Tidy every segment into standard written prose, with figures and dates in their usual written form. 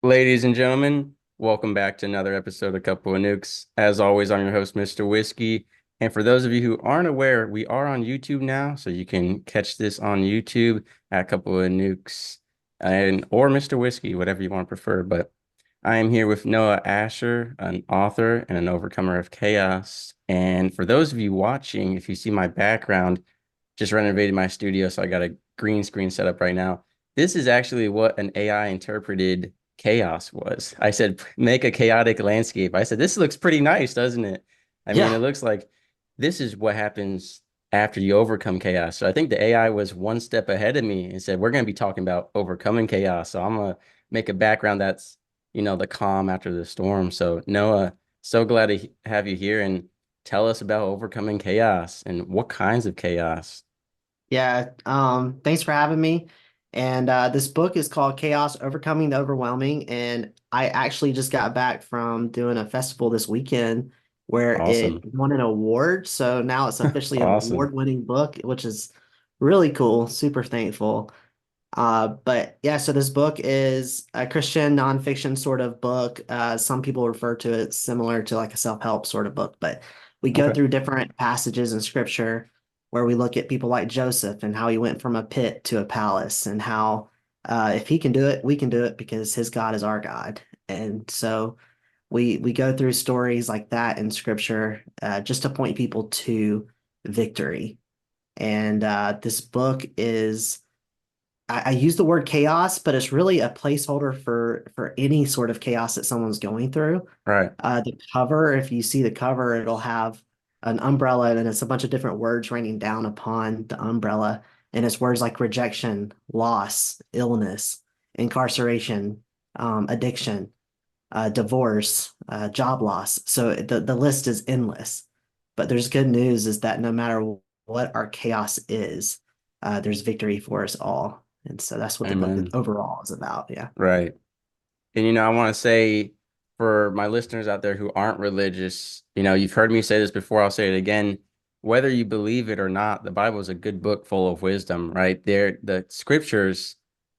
Ladies and gentlemen, welcome back to another episode of Couple of Nukes. As always, I'm your host, Mr. Whiskey. And for those of you who aren't aware, we are on YouTube now, so you can catch this on YouTube at Couple of Nukes and or Mr. Whiskey, whatever you want to prefer. But I am here with Noah Asher, an author and an overcomer of chaos. And for those of you watching, if you see my background, just renovated my studio, so I got a green screen set up right now. This is actually what an AI interpreted chaos was. I said, make a chaotic landscape. I said, this looks pretty nice, doesn't it? I mean, it Yeah, looks like this is what happens after you overcome chaos. So I think the AI was one step ahead of me and said, we're going to be talking about overcoming chaos. So I'm going to make a background that's, the calm after the storm. So Noah, so glad to have you here and tell us about overcoming chaos and what kinds of chaos. yeah. Thanks for having me. And this book is called Chaos: Overcoming the Overwhelming. And I actually just got back from doing a festival this weekend where it Awesome. won an award. So now it's officially an Awesome. award-winning book, which is really cool. Super thankful. But yeah, so this book is a Christian nonfiction sort of book. Some people refer to it similar to like a self-help sort of book, but we go Okay. through different passages in scripture where we look at people like Joseph and how he went from a pit to a palace and how if he can do it, we can do it because his God is our God. And so we go through stories like that in scripture just to point people to victory. And this book is I use the word chaos, but it's really a placeholder for any sort of chaos that someone's going through. Right. The cover, if you see the cover, it'll have an umbrella and it's a bunch of different words raining down upon the umbrella. And it's words like rejection, loss, illness, incarceration, addiction, divorce, job loss. So the list is endless. But there's good news is that no matter what our chaos is, there's victory for us all. And so that's what the book Amen. overall is about. Yeah. Right. And I want to say for my listeners out there who aren't religious, you've heard me say this before, I'll say it again. Whether you believe it or not, the Bible is a good book full of wisdom, right? There, the scriptures,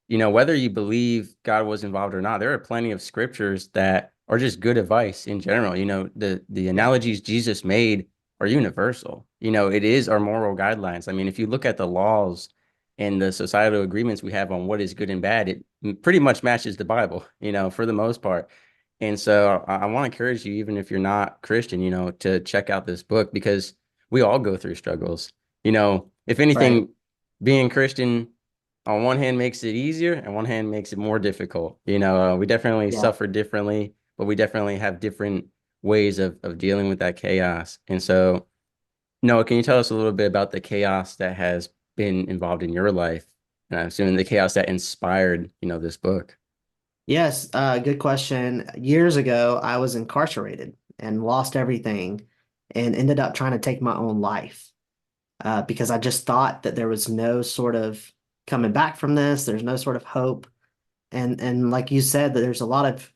whether you believe God was involved or not, there are plenty of scriptures that are just good advice in general. The Yeah. analogies Jesus made are universal. It is our moral guidelines. I mean, if you look at the laws and the societal agreements we have on what is good and bad, it pretty much matches the Bible, for the most part. And so I want to encourage you, even if you're not Christian, to check out this book because we all go through struggles. If Right. anything, being Christian on one hand makes it easier and one hand makes it more difficult. We definitely Yeah. suffer differently, but we definitely have different ways of dealing with that chaos. And so, Noah, can you tell us a little bit about the chaos that has been involved in your life? And I'm assuming the chaos that inspired, this book. Yes. Good question. Years ago, I was incarcerated and lost everything and ended up trying to take my own life because I just thought that there was no sort of coming back from this. There's no sort of hope. And like you said, that there's a lot of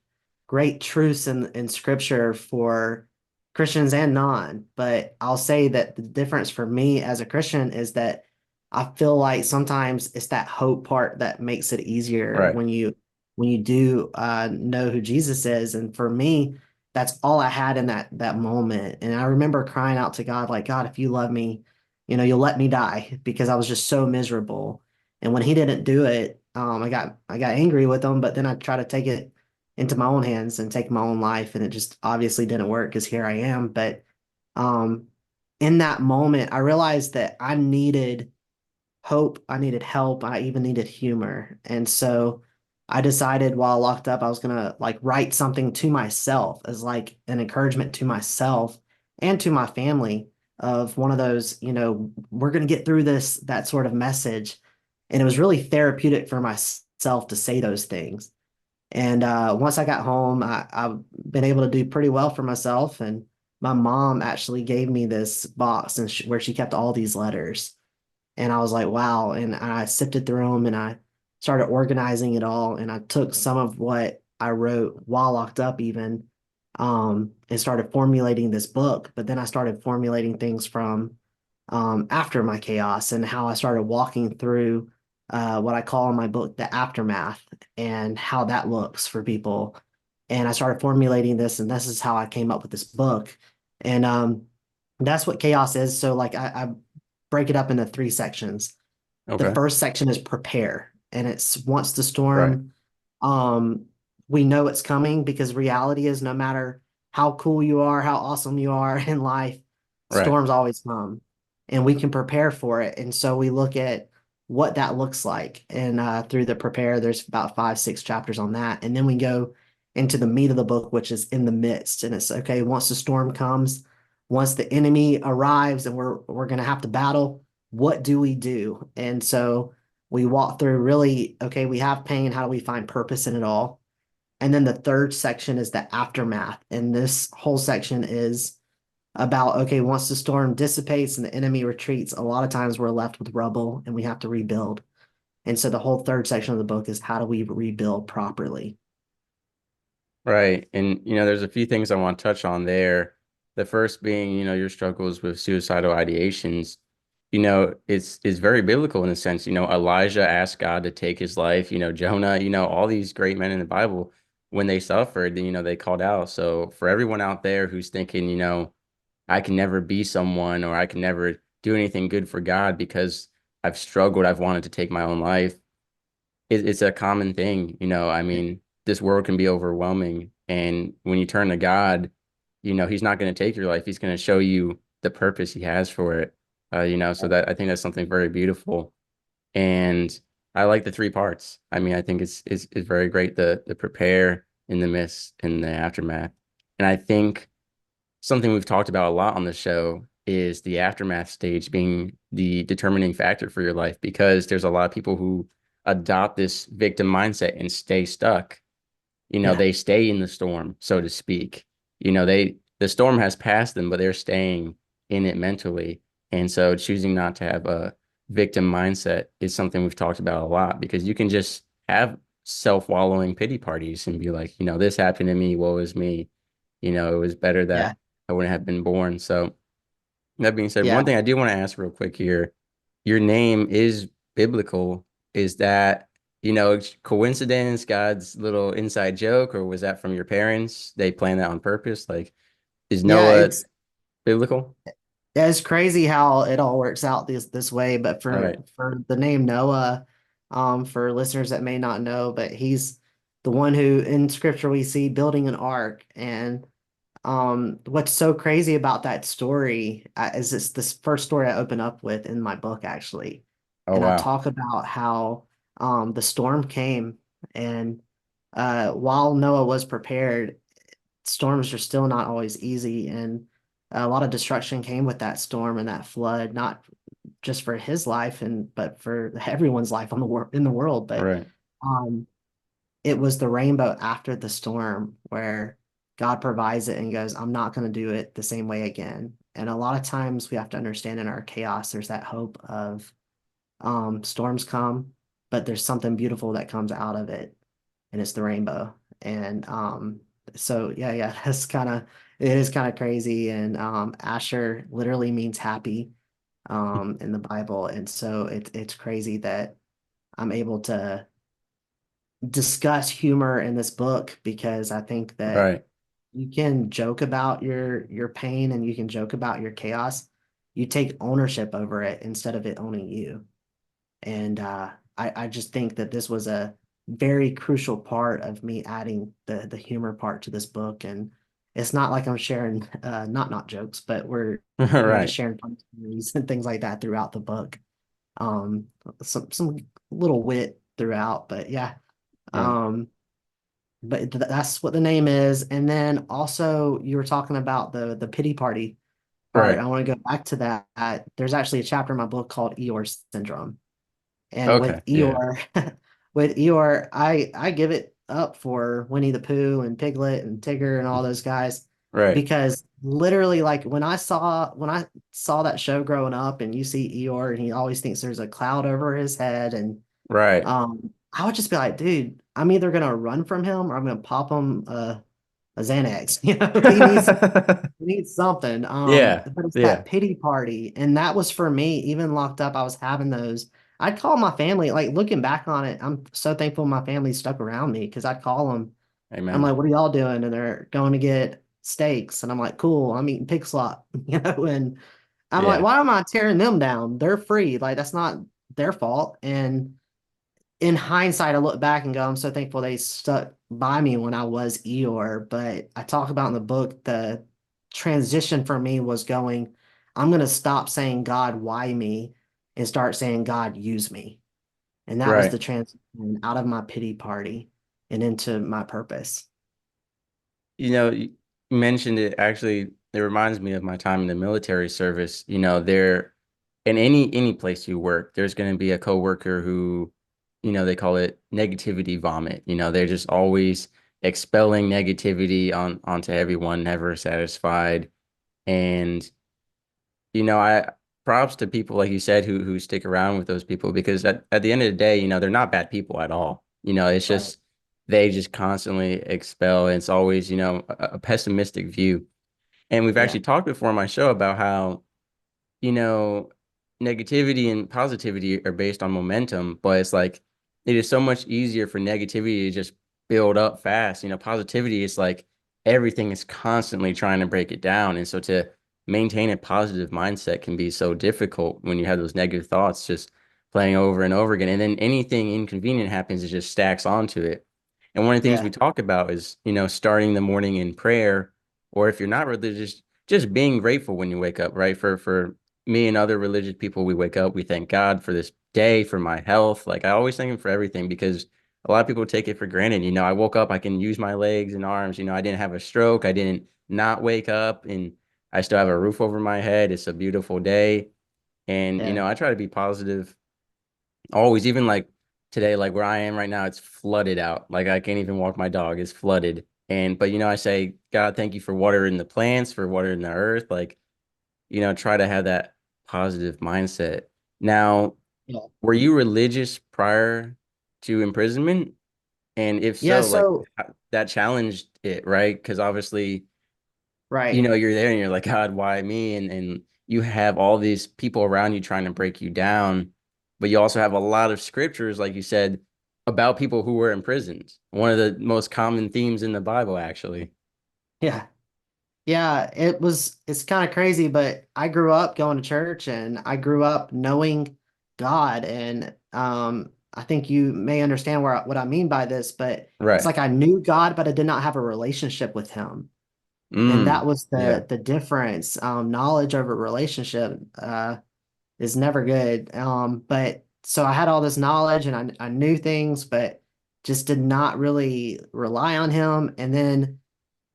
great truths in scripture for Christians and non. But I'll say that the difference for me as a Christian is that I feel like sometimes it's that hope part that makes it easier Right. when you do know who Jesus is. And for me, that's all I had in that moment. And I remember crying out to God, like, God, if you love me, you'll let me die because I was just so miserable. And when he didn't do it, I got angry with him, but then I tried to take it into my own hands and take my own life, and it just obviously didn't work because here I am. But um, in that moment, I realized that I needed hope, I needed help, I even needed humor, and so I decided while locked up, I was gonna like write something to myself as like an encouragement to myself and to my family of one of those, we're gonna get through this, that sort of message. And it was really therapeutic for myself to say those things. And once I got home, I've been able to do pretty well for myself. And my mom actually gave me this box where she kept all these letters. And I was like, wow. And I sifted through them and I started organizing it all. And I took some of what I wrote while locked up, even, and started formulating this book. But then I started formulating things from after my chaos and how I started walking through what I call in my book the aftermath and how that looks for people. And I started formulating this, and this is how I came up with this book. And that's what chaos is. So, like, I break it up into three sections. The Okay. first section is prepare, and it's once the Right. storm, um, we know it's coming because reality is no matter how cool you are, how awesome you are in life, Right. storms always come, and we can prepare for it. And so we look at what that looks like, and through the prepare, there's about 5, 6 chapters on that, and then we go into the meat of the book, which is in the midst, and it's okay. Once the storm comes, once the enemy arrives, and we're gonna have to battle, what do we do? And so we walk through really, okay, we have pain. How do we find purpose in it all? And then the third section is the aftermath. And this whole section is about, okay, once the storm dissipates and the enemy retreats, a lot of times we're left with rubble and we have to rebuild. And so the whole third section of the book is how do we rebuild properly? Right. And, there's a few things I want to touch on there. The first being, your struggles with suicidal ideations. It's very biblical in a sense. Elijah asked God to take his life. Jonah, all these great men in the Bible, when they suffered, they called out. So for everyone out there who's thinking, I can never be someone or I can never do anything good for God because I've struggled, I've wanted to take my own life, it's a common thing. I mean, this world can be overwhelming. And when you turn to God, He's not going to take your life. He's going to show you the purpose He has for it. So that I think that's something very beautiful. And I like the three parts. I mean, I think it's very great, the prepare in the midst and the aftermath. And I think something we've talked about a lot on the show is the aftermath stage being the determining factor for your life because there's a lot of people who adopt this victim mindset and stay stuck. Yeah, They stay in the storm, so to speak. The storm has passed them, but they're staying in it mentally. And so choosing not to have a victim mindset is something we've talked about a lot because you can just have self-wallowing pity parties and be like, this happened to me, woe is me. It was better yeah, that I wouldn't have been born. So that being said, yeah. one thing I do want to ask real quick here, your name is biblical. Is that, coincidence, God's little inside joke, or was that from your parents? They planned that on purpose? Like, is Yeah, Noah biblical? yeah, it's crazy how it all works out this way. But Right. for the name Noah, for listeners that may not know, but he's the one who in scripture we see building an ark. And what's so crazy about that story is it's this first story I open up with in my book actually, Oh, and I wow. talk about how the storm came, and while Noah was prepared, storms are still not always easy, and a lot of destruction came with that storm and that flood, not just for his life and but for everyone's life on the in the world. But Right. um, it was the rainbow after the storm where God provides it and goes, I'm not going to do it the same way again. And a lot of times we have to understand in our chaos, there's that hope of storms come, but there's something beautiful that comes out of it, and it's the rainbow. And so yeah, that's kind of it is kind of crazy. And Asher literally means happy in the Bible, and so it's crazy that I'm able to discuss humor in this book because I think that Right. you can joke about your pain and you can joke about your chaos. You take ownership over it instead of it owning you. And I just think that this was a very crucial part of me adding the humor part to this book. And it's not like I'm sharing not jokes, but we're just Right. sharing funny stories and things like that throughout the book. Um, some little wit throughout, but yeah. Right. Um, but that's what the name is. And then also you were talking about the pity party part. Right. I want to go back to that. There's actually a chapter in my book called Eeyore Syndrome. And Okay. with Yeah. Eeyore, with Eeyore, I give it up for Winnie the Pooh and Piglet and Tigger and all those guys Right. because literally, like when I saw that show growing up, and you see Eeyore, and he always thinks there's a cloud over his head, and Right. I would just be like, dude, I'm either gonna run from him or I'm gonna pop him a Xanax. He needs something. Yeah. But it's that Yeah. pity party. And that was for me, even locked up, I was having those. I'd call my family, like looking back on it, I'm so thankful my family stuck around me because I'd call them. I'm Amen. like, what are y'all doing? And they're going to get steaks. And I'm like, cool, I'm eating pig slop, and I'm like, Yeah. why am I tearing them down? They're free. Like, that's not their fault. And in hindsight, I look back and go, I'm so thankful they stuck by me when I was Eeyore. But I talk about in the book, the transition for me was going, I'm going to stop saying, God, why me? And start saying, God, use me. And that was Right. the transition out of my pity party and into my purpose. You mentioned it actually, it reminds me of my time in the military service. There in any place you work, there's going to be a coworker who, they call it negativity vomit. They're just always expelling negativity onto everyone, never satisfied. And I props to people like you said who stick around with those people because at the end of the day, they're not bad people at all. It's Right. just they just constantly expel. And it's always, a pessimistic view. And we've Yeah. actually talked before on my show about how you know, negativity and positivity are based on momentum, but it's like it is so much easier for negativity to just build up fast. Positivity is like everything is constantly trying to break it down. And so to maintain a positive mindset can be so difficult when you have those negative thoughts just playing over and over again. And then anything inconvenient happens, it just stacks onto it. And one of the things we Yeah. talk about is, starting the morning in prayer, or if you're not religious, just being grateful when you wake up, right? For me and other religious people, we wake up, we thank God for this day, for my health. Like I always thank him for everything because a lot of people take it for granted. I woke up, I can use my legs and arms. I didn't have a stroke. I didn't not wake up and I still have a roof over my head. It's a beautiful day. And, Yeah. I try to be positive always, even like today, like where I am right now, it's flooded out. Like I can't even walk my dog, it's flooded. But, I say, God, thank you for watering the plants, for watering the earth. Like, try to have that positive mindset. Now, Yeah. were you religious prior to imprisonment? And if Yeah. so, like So, that challenged it, right? Because obviously, right. you're there and you're like, God, why me? And you have all these people around you trying to break you down, but you also have a lot of scriptures, like you said, about people who were imprisoned. One of the most common themes in the Bible, actually. Yeah. Yeah, it's kind of crazy, but I grew up going to church and I grew up knowing God. And I think you may understand what I mean by this, but it's Right. like I knew God, but I did not have a relationship with him. And that Mm. was Yeah. the difference. Knowledge over relationship is never good. But so I had all this knowledge and I knew things, but just did not really rely on him. And then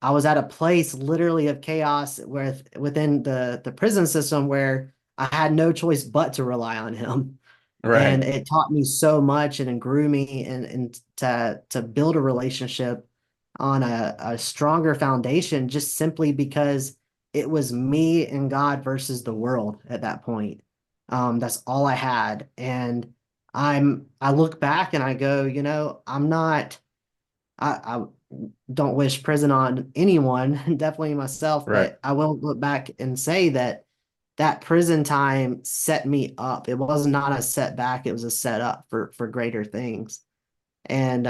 I was at a place literally of chaos within the prison system where I had no choice but to rely on him. And Right. it taught me so much and it grew me and to build a relationship on a stronger foundation just simply because it was me and God versus the world at that point. That's all I had. And I look back and I go, I'm not I don't wish prison on anyone, definitely myself, Right. but I will look back and say that that prison time set me up. It was not a setback, it was a setup for greater things. And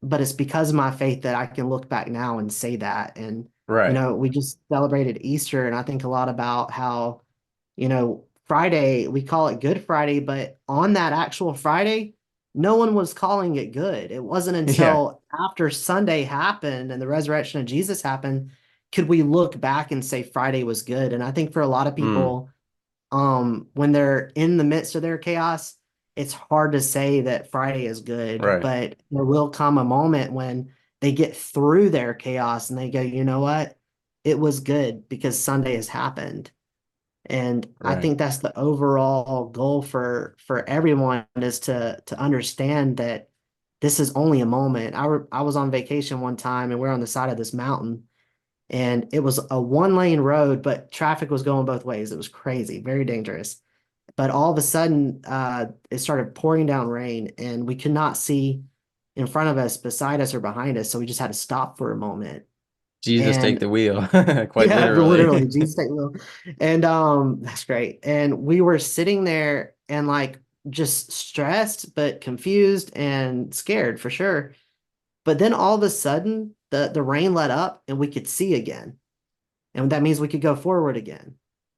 but it's because of my faith that I can look back now and say that. And Right. we just celebrated Easter, and I think a lot about how Friday, we call it Good Friday, but on that actual Friday, no one was calling it good. It wasn't Yeah. until after Sunday happened and the resurrection of Jesus happened, could we look back and say Friday was good. And I think for a lot of Mm. people, when they're in the midst of their chaos, it's hard to say that Friday is good, Right. but there will come a moment when they get through their chaos and they go, you know what? It was good because Sunday has happened. And I Right. think that's the overall goal for everyone is to understand that this is only a moment. I was on vacation one time and we're on the side of this mountain and it was a one lane road, but traffic was going both ways. It was crazy, very dangerous. But all of a sudden, it started pouring down rain and we could not see in front of us, beside us, or behind us. So we just had to stop for a moment. Jesus, take And the wheel, quite yeah, but literally, literally. Jesus take the wheel. And that's great. And we were sitting there and like just stressed, but confused and scared for sure. But then all of a sudden, the rain let up and we could see again. And that means we could go forward again.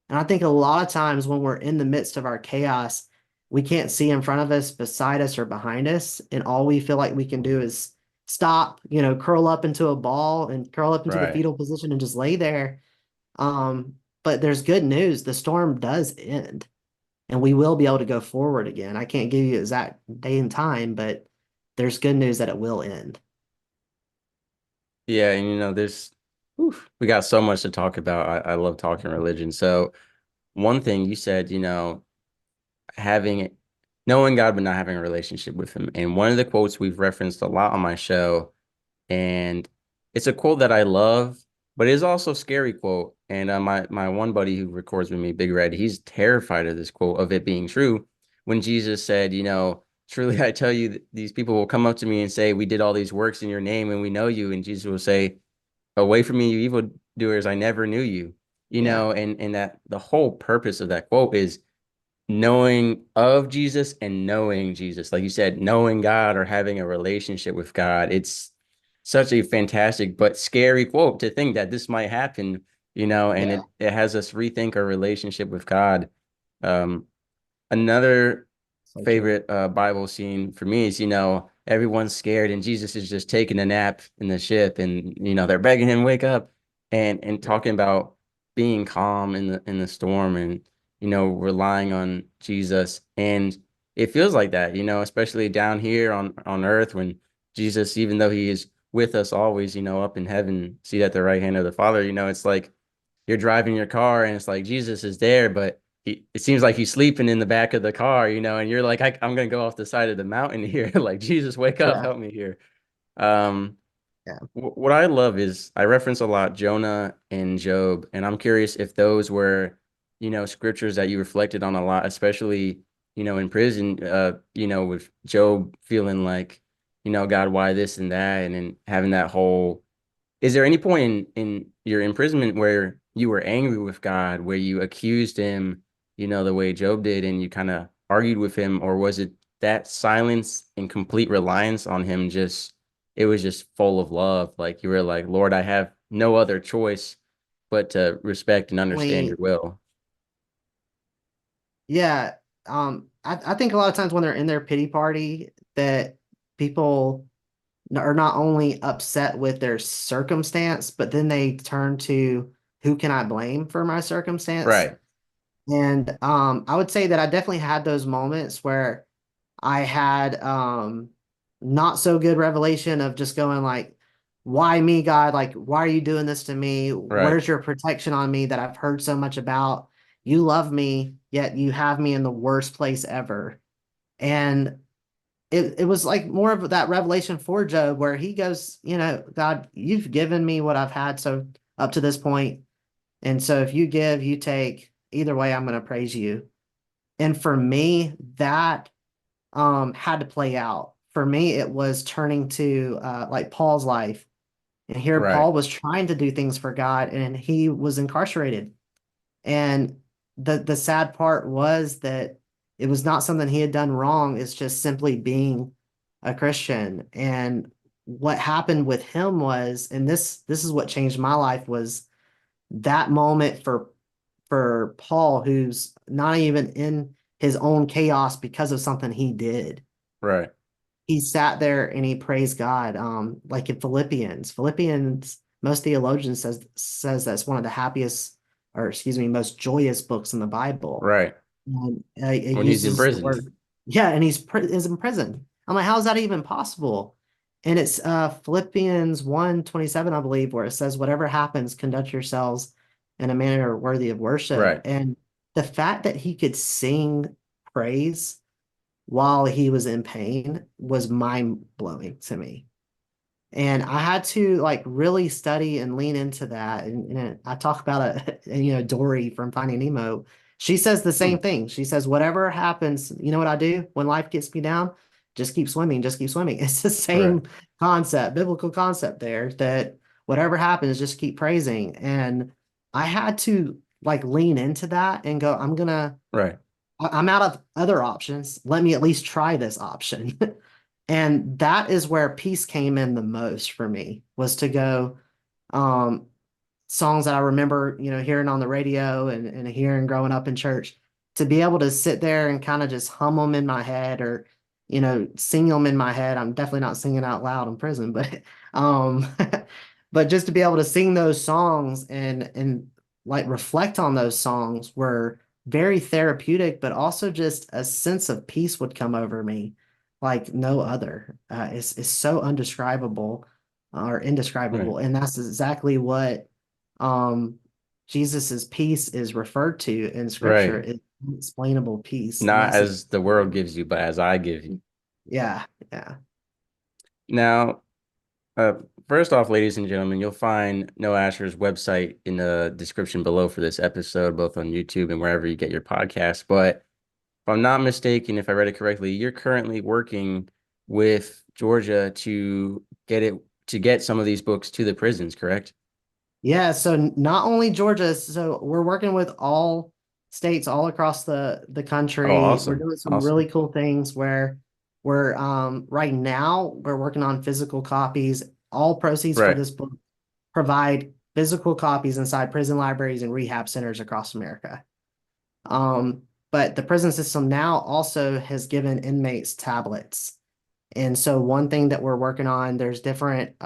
And I think a lot of times when we're in the midst of our chaos, we can't see in front of us, beside us, or behind us. And all we feel like we can do is stop, curl up into a ball and curl up into the Right. fetal position and just lay there. But there's good news. The storm does end and we will be able to go forward again. I can't give you exact day and time, but there's good news that it will end. Yeah, and there's we got so much to talk about. I love talking religion. So one thing you said, having knowing God but not having a relationship with him. And one of the quotes we've referenced a lot on my show, and it's a quote that I love, but it is also a scary quote. And my one buddy who records with me, Big Red, he's terrified of this quote of it being true. When Jesus said, truly I tell you, these people will come up to me and say, we did all these works in your name and we know you. And Jesus will say, away from me, you evildoers, I never knew you. Yeah. And that the whole purpose of that quote is knowing of Jesus and knowing Jesus. Like you said, knowing God or having a relationship with God. It's such a fantastic but scary quote to think that this might happen, and Yeah. it has us rethink our relationship with God. Um, Another So true. favorite Bible scene for me is, everyone's scared and Jesus is just taking a nap in the ship and, they're begging him wake up and Yeah. talking about being calm in the storm and, relying on Jesus. And it feels like that, especially down here on earth when Jesus, even though he is with us always, up in heaven, seated at the right hand of the Father, it's like you're driving your car and it's like Jesus is there, but it seems like he's sleeping in the back of the car, and you're like, I'm gonna go off the side of the mountain here. Like, Jesus, wake up, Yeah. help me here. Um, Yeah. what I love is I reference a lot Jonah and Job, and I'm curious if those were, scriptures that you reflected on a lot, especially, in prison, with Job feeling like, God, why this and that, and then having that whole is there any point in your imprisonment where you were angry with God, where you accused him, the way Job did, and you kind of argued with him, or was it that silence and complete reliance on him it was just full of love? Like you were like, Lord, I have no other choice but to respect and understand your We, will. yeah. I think a lot of times when they're in their pity party, that people are not only upset with their circumstance, but then they turn to who can I blame for my circumstance? Right, And I would say that I definitely had those moments where I had not so good revelation of just going like, why me, God? Like, why are you doing this to me? right, Where's your protection on me that I've heard so much about? You love me, yet you have me in the worst place ever. And it was like more of that revelation for Job where he goes, God, you've given me what I've had so up to this point. And so if you give, you take, either way, I'm going to praise you. And for me, that had to play out. For me, it was turning to like Paul's life. And here right, Paul was trying to do things for God and he was incarcerated. And the sad part was that it was not something he had done wrong. It's just simply being a Christian. And what happened with him was, and this is what changed my life, was that moment for Paul, who's not even in his own chaos because of something he did. right, He sat there and he praised God. Like in Philippians, most theologians says that's one of the happiest, or excuse me, most joyous books in the Bible. right. It When he's uses the imprisoned. word, yeah, and is in prison. I'm like, how is that even possible? And it's Philippians 1:27, I believe, where it says, whatever happens, conduct yourselves in a manner worthy of worship. Right, And the fact that he could sing praise while he was in pain was mind blowing to me. And I had to like really study and lean into that. And I talk about it, Dory from Finding Nemo. She says the same hmm, thing. She says, whatever happens, you know what I do when life gets me down? Just keep swimming, just keep swimming. It's the right, same concept, biblical concept there that whatever happens, just keep praising. And I had to like lean into that and go, I'm out of other options. Let me at least try this option. And that is where peace came in the most for me, was to go, um, songs that I remember, hearing on the radio and hearing growing up in church, to be able to sit there and kind of just hum them in my head, or, sing them in my head. I'm definitely not singing out loud in prison, but, um, but just to be able to sing those songs and like reflect on those songs were very therapeutic, but also just a sense of peace would come over me like no other. It's so undescribable, or Right. indescribable. And that's exactly what, um, Jesus's peace is referred to in scripture, Right. is unexplainable peace. And Not that's, as the world gives you, but as I give you. yeah, yeah. Now, uh, first off, ladies and gentlemen, you'll find Noah Asher's website in the description below for this episode, both on YouTube and wherever you get your podcasts. But if I'm not mistaken, if I read it correctly, you're currently working with Georgia to get some of these books to the prisons, correct? Yeah, so not only Georgia, so we're working with all states all across the Oh, country. We're awesome. doing some really Awesome. cool things where we're, right now we're working on physical copies. All proceeds for Right. this book provide physical copies inside prison libraries and rehab centers across America. But the prison system now also has given inmates tablets. And so one thing that we're working on, there's different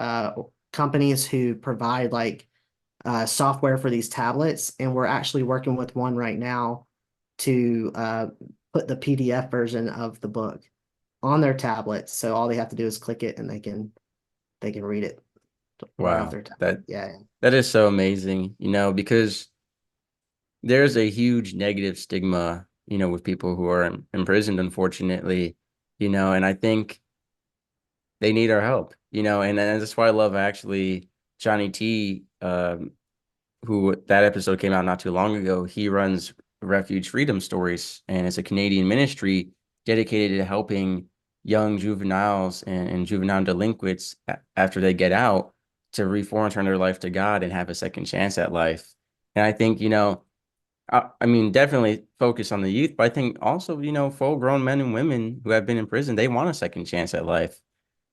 companies who provide like software for these tablets, and we're actually working with one right now to put the PDF version of the book on their tablets. So all they have to do is click it, and they can read it right off Wow. their tablet. That Yeah. that is so amazing, because there's a huge negative stigma, with people who are imprisoned, unfortunately, and I think they need our help, and that's why I love actually Johnny T, who that episode came out not too long ago. He runs Refuge Freedom Stories, and it's a Canadian ministry dedicated to helping young juveniles and juvenile delinquents after they get out to reform and turn their life to God and have a second chance at life. And I think, I mean, definitely focus on the youth, but I think also, full grown men and women who have been in prison, they want a second chance at life.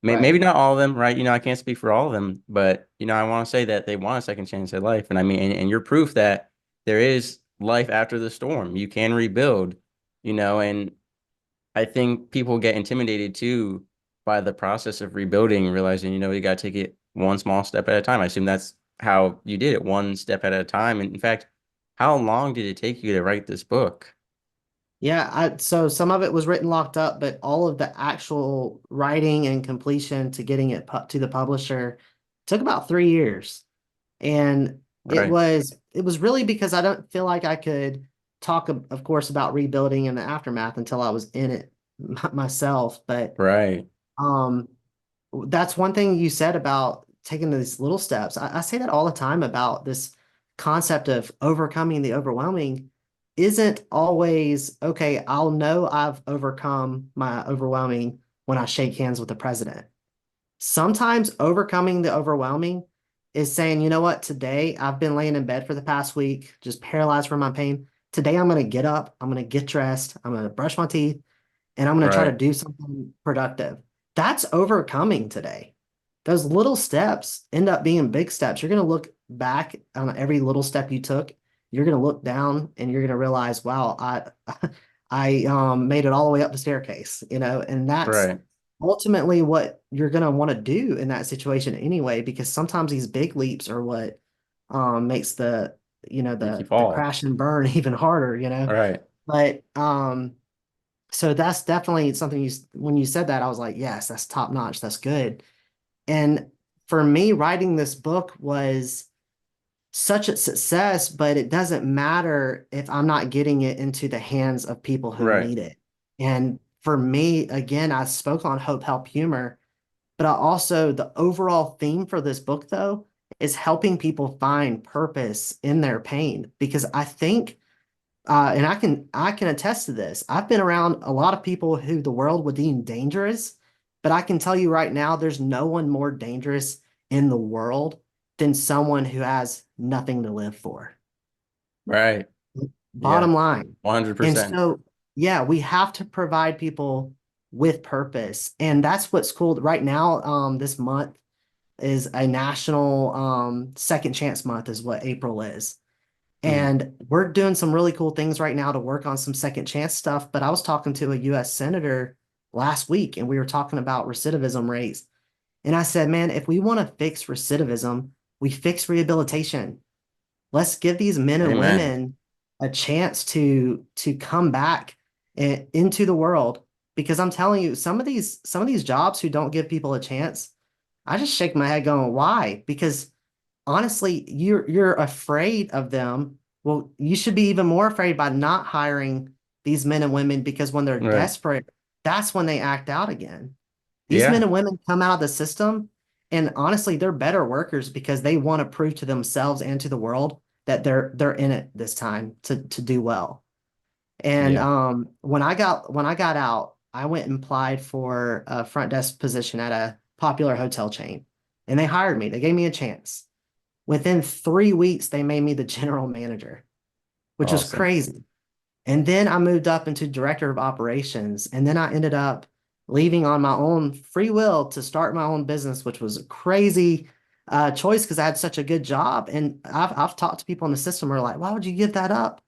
Maybe Right. not all of them, right? I can't speak for all of them, but, I want to say that they want a second chance at life. And I mean, and you're proof that there is life after the storm. You can rebuild, and I think people get intimidated too by the process of rebuilding, realizing, you got to take it one small step at a time. I assume that's how you did it, one step at a time. And in fact, how long did it take you to write this book? Yeah, so some of it was written locked up, but all of the actual writing and completion to getting it to the publisher took about 3 years. And it Right, was it was really because I don't feel like I could talk, of course, about rebuilding and the aftermath until I was in it myself. But right, um, that's one thing you said about taking these little steps. I say that all the time about this concept of overcoming the overwhelming isn't always, okay, I'll know I've overcome my overwhelming when I shake hands with the president. Sometimes overcoming the overwhelming is saying, you know what, today I've been laying in bed for the past week, just paralyzed from my pain. Today I'm going to get up, I'm going to get dressed, I'm going to brush my teeth, and I'm going to try to right. do something productive. That's overcoming today. Those little steps end up being big steps. You're going to look back on every little step you took. You're going to look down and you're going to realize, wow, I made it all the way up the staircase, and that's Right. ultimately what you're going to want to do in that situation anyway, because sometimes these big leaps are what makes the, Make you the fall. crash and burn even harder. Right. But so that's definitely something when you said that, I was like, yes, that's top notch. That's good. And for me, writing this book was such a success, but it doesn't matter if I'm not getting it into the hands of people who Right. need it. And for me, again, I spoke on hope, help, humor, but I also, the overall theme for this book, though, is helping people find purpose in their pain. Because I think, and I can attest to this. I've been around a lot of people who the world would deem dangerous, but I can tell you right now, there's no one more dangerous in the world than someone who has nothing to live for. Right. Yeah. Bottom line. And 100%. so Yeah, we have to provide people with purpose. And that's what's cool right now. This month is a national second chance month, is what April is. Mm. And we're doing some really cool things right now to work on some second chance stuff. But I was talking to a US senator last week and we were talking about recidivism rates. And I said, man, if we want to fix recidivism, we fix rehabilitation. Let's give these men and Amen. women a chance to come back into the world. Because I'm telling you, some of these jobs who don't give people a chance, I just shake my head going, why? Because honestly, you're afraid of them. Well, you should be even more afraid by not hiring these men and women because when they're Right. desperate, that's when they act out again. These men Yeah. and women come out of the system, and honestly, they're better workers because they want to prove to themselves and to the world that they're in it this time to do well. And Yeah. when I got out, I went and applied for a front desk position at a popular hotel chain, and they hired me. They gave me a chance. Within 3 weeks, they made me the general manager, which was Awesome. crazy. And then I moved up into director of operations. And then I ended up leaving on my own free will to start my own business, which was a crazy choice because I had such a good job. And I've talked to people in the system who are like, why would you give that up?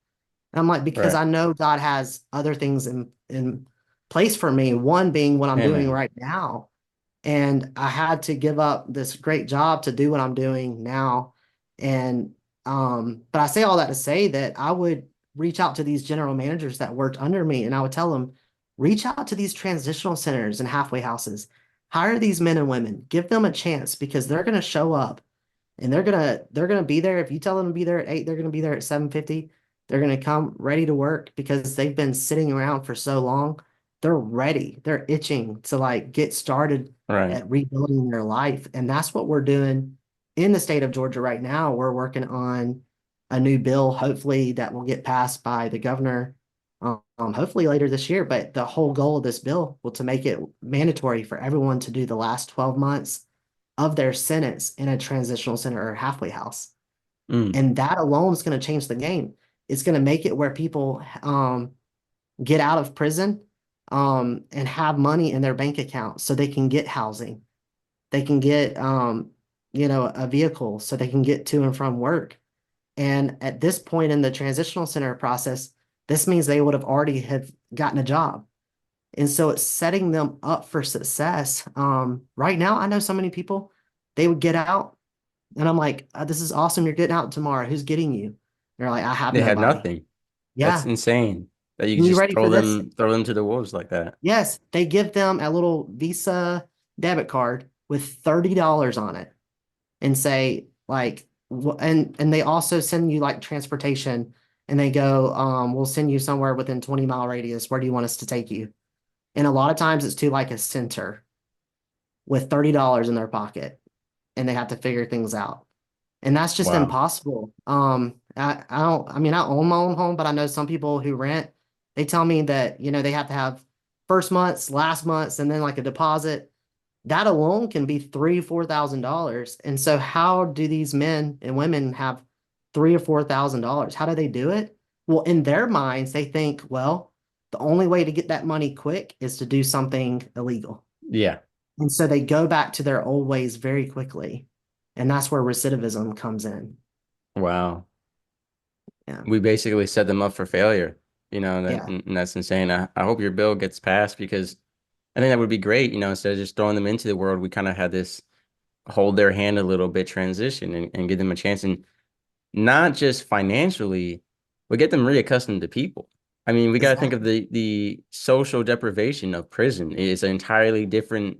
And I'm like, because Right. I know God has other things in place for me. One being what I'm doing Amen. right now. And I had to give up this great job to do what I'm doing now. And but I say all that to say that I would reach out to these general managers that worked under me and I would tell them, reach out to these transitional centers and halfway houses, hire these men and women, give them a chance because they're gonna show up and they're gonna be there. If you tell them to be there at 8, they're gonna be there at 7:50. They're gonna come ready to work because they've been sitting around for so long. They're ready. They're itching to like get started Right. at rebuilding their life. And that's what we're doing in the state of Georgia right now. We're working on a new bill, hopefully that will get passed by the governor, hopefully later this year. But the whole goal of this bill will to make it mandatory for everyone to do the last 12 months of their sentence in a transitional center or halfway house. Mm. And that alone is going to change the game. It's going to make it where people get out of prison and have money in their bank account so they can get housing. They can get a vehicle so they can get to and from work. And at this point in the transitional center process, this means they would have already have gotten a job. And so it's setting them up for success. Right now, I know so many people, they would get out and I'm like, this is awesome. You're getting out tomorrow. Who's getting you? They're like, I have They had nobody. nothing. That's Yeah. insane that you could And you just ready for this? throw them to the wolves like that. Yes. They give them a little Visa debit card with $30 on it and say, like, and they also send you like transportation and they go, we'll send you somewhere within 20-mile radius. Where do you want us to take you? And a lot of times it's to like a center with $30 in their pocket and they have to figure things out. And that's just Wow. impossible. I don't, I mean, I own my own home, but I know some people who rent, they tell me that, they have to have first month's, last month's, and then like a deposit. That alone can be $3,000, $4,000. And so how do these men and women have $3,000 or $4,000? How do they do it? Well, in their minds, they think, well, the only way to get that money quick is to do something illegal. Yeah. And so they go back to their old ways very quickly. And that's where recidivism comes in. Wow. Yeah. We basically set them up for failure, Yeah. and that's insane. I hope your bill gets passed because I think that would be great. Instead of just throwing them into the world, we kind of had this hold their hand a little bit transition and give them a chance. And not just financially, but get them reaccustomed to people. I mean, we got to think of Exactly. the social deprivation of prison. It's an entirely different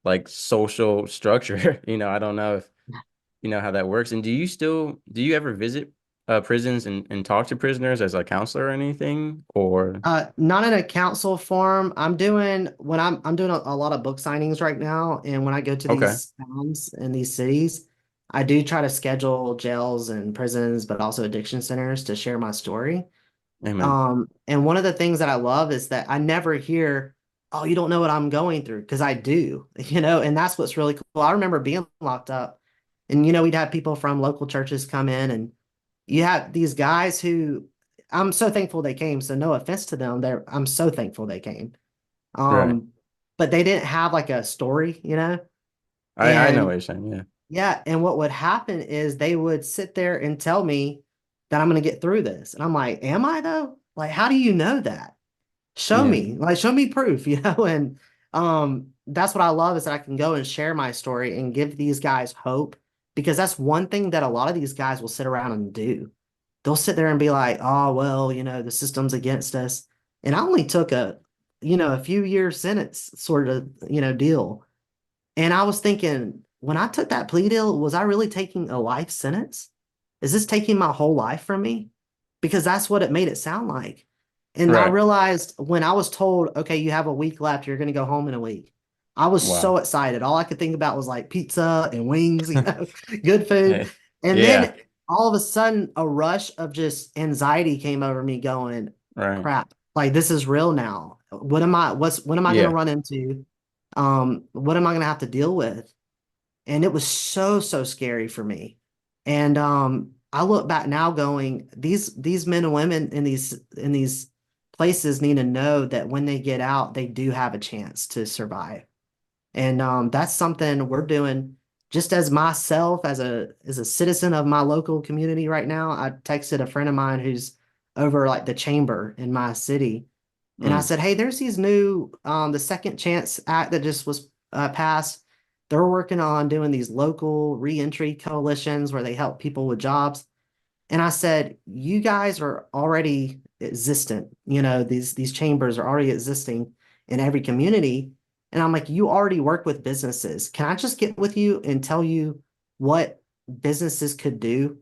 like social structure. I don't know if you know how that works. And do you ever visit prisons and talk to prisoners as a counselor or anything? Or Not in a council form. I'm doing a lot of book signings right now. And when I go to okay, these towns and these cities, I do try to schedule jails and prisons, but also addiction centers to share my story. amen. And one of the things that I love is that I never hear, oh, you don't know what I'm going through, because I do, and that's what's really cool. I remember being locked up and, we'd have people from local churches come in and you have these guys who I'm so thankful they came. So no offense to them. I'm so thankful they came. Right. Um, but they didn't have like a story, you know? I know And what you're saying. Yeah. yeah, and what would happen is they would sit there and tell me that I'm going to get through this. And I'm like, am I though? Like, how do you know that? Show Yeah. me, like, show me proof, And that's what I love is that I can go and share my story and give these guys hope because that's one thing that a lot of these guys will sit around and do. They'll sit there and be like, oh, well, the system's against us. And I only took a few year sentence sort of, deal. And I was thinking, when I took that plea deal, was I really taking a life sentence? Is this taking my whole life from me? Because that's what it made it sound like. And I Right. realized when I was told, okay, you have a week left, you're going to go home in a week. I was Wow. so excited. All I could think about was like pizza and wings, good food. Hey. And Yeah. then all of a sudden, a rush of just anxiety came over me going, Right. crap, like this is real now. What am I going to Yeah. run into? What am I going to have to deal with? And it was so, so scary for me. And I look back now going, these men and women in these places need to know that when they get out, they do have a chance to survive. And that's something we're doing just as myself as a citizen of my local community right now. I texted a friend of mine who's over like the chamber in my city. And I Mm. said, hey, there's these new the Second Chance Act that just was passed. They're working on doing these local reentry coalitions where they help people with jobs. And I said, you guys are already existent. These chambers are already existing in every community. And I'm like, you already work with businesses. Can I just get with you and tell you what businesses could do